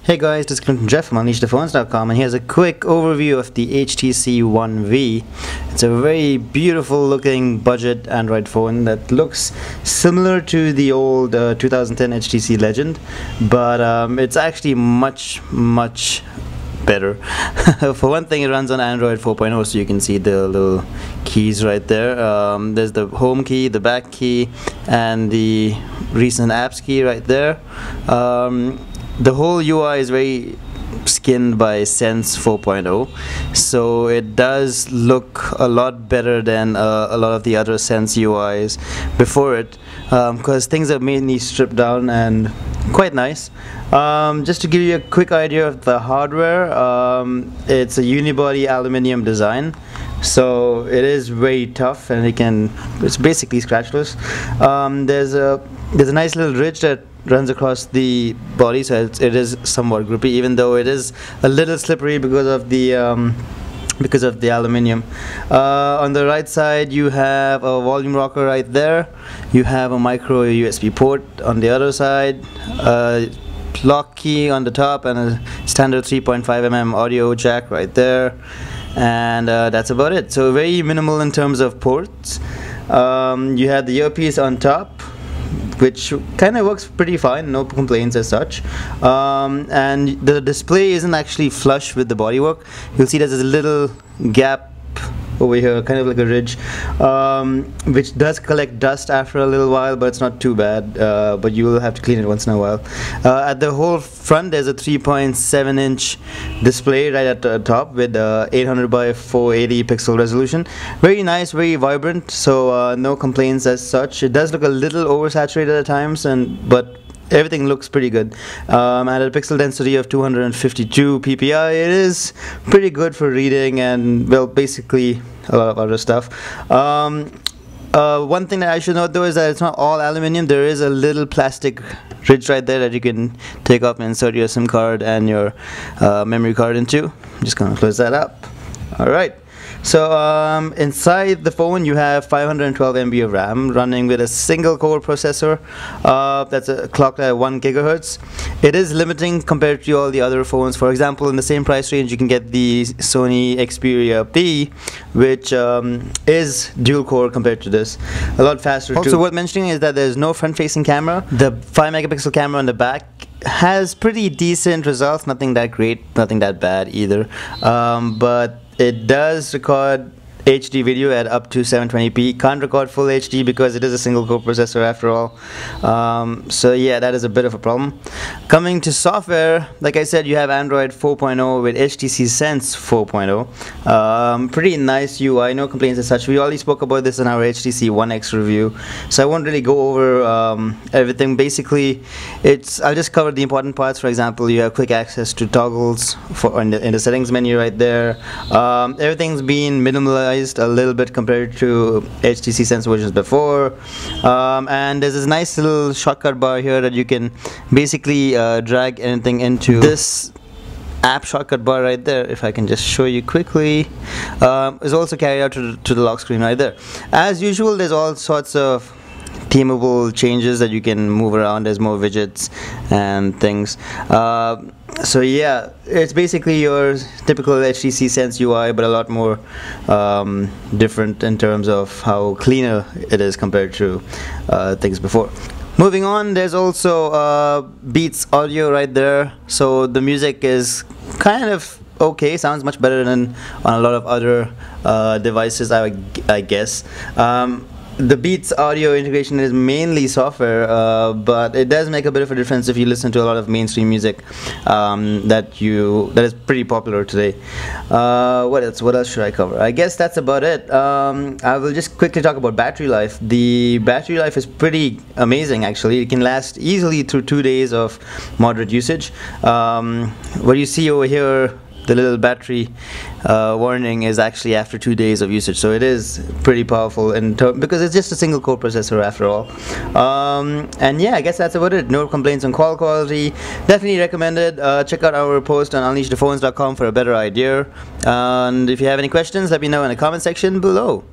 Hey guys, this is Jeff from Untitled.com, and here's a quick overview of the HTC One V. It's a very beautiful looking budget Android phone that looks similar to the old 2010 HTC Legend, but it's actually much better. For one thing, it runs on Android 4.0, so you can see the little keys right there. There's the home key, the back key, and the recent apps key right there. The whole UI is very skinned by Sense 4.0, so it does look a lot better than a lot of the other Sense UIs before it, because things are mainly stripped down and quite nice. Just to give you a quick idea of the hardware, it's a unibody aluminum design, so it is very tough and it's basically scratchless. There's a nice little ridge that runs across the body, so it is somewhat grippy, even though it is a little slippery because of the aluminum. On the right side, you have a volume rocker right there. You have a micro USB port on the other side, a lock key on the top, and a standard 3.5mm audio jack right there, and that's about it. So very minimal in terms of ports. You have the earpiece on top, which kind of works pretty fine, no complaints as such. And the display isn't actually flush with the bodywork. You'll see there's a little gap over here, kind of like a ridge, which does collect dust after a little while, but it's not too bad, but you will have to clean it once in a while. At the whole front, there's a 3.7-inch display right at the top with 800 by 480 pixel resolution. Very nice, very vibrant, so no complaints as such. It does look a little oversaturated at times, but everything looks pretty good. At a pixel density of 252 ppi, it is pretty good for reading and, well, basically a lot of other stuff. One thing that I should note though is that it's not all aluminum. There is a little plastic ridge right there that you can take off and insert your SIM card and your memory card into. I'm just gonna close that up. Alright. So inside the phone you have 512 MB of RAM running with a single core processor that's clocked at 1 GHz. It is limiting compared to all the other phones. For example, in the same price range you can get the Sony Xperia P, which is dual core compared to this. A lot faster too. Also worth mentioning is that there's no front facing camera. The 5 megapixel camera on the back has pretty decent results, nothing that great, nothing that bad either, but it does record HD video at up to 720p. Can't record full HD because it is a single core processor after all. So yeah, that is a bit of a problem. Coming to software, like I said, you have Android 4.0 with HTC Sense 4.0. Pretty nice UI, no complaints as such. We already spoke about this in our HTC One X review, so I won't really go over everything. Basically, I'll just cover the important parts. For example, you have quick access to toggles in the settings menu right there. Everything's been minimalized a little bit compared to HTC Sense versions before, and there's this nice little shortcut bar here that you can basically drag anything into. This app shortcut bar right there, if I can just show you quickly, is also carried out to the lock screen right there. As usual, there's all sorts of themable changes that you can move around. There's more widgets and things. So yeah, it's basically your typical HTC Sense UI, but a lot more different in terms of how cleaner it is compared to things before. Moving on, there's also Beats audio right there, so the music is kind of okay, sounds much better than on a lot of other devices, I guess. The Beats audio integration is mainly software, but it does make a bit of a difference if you listen to a lot of mainstream music that is pretty popular today. What else should I cover? I guess that's about it. I will just quickly talk about battery life. The battery life is pretty amazing actually. It can last easily through 2 days of moderate usage. What you see over here, the little battery warning, is actually after 2 days of usage, so it is pretty powerful because it's just a single core processor after all. And yeah, I guess that's about it. No complaints on call quality. Definitely recommended. Check out our post on unleashthephones.com for a better idea, and if you have any questions, let me know in the comment section below.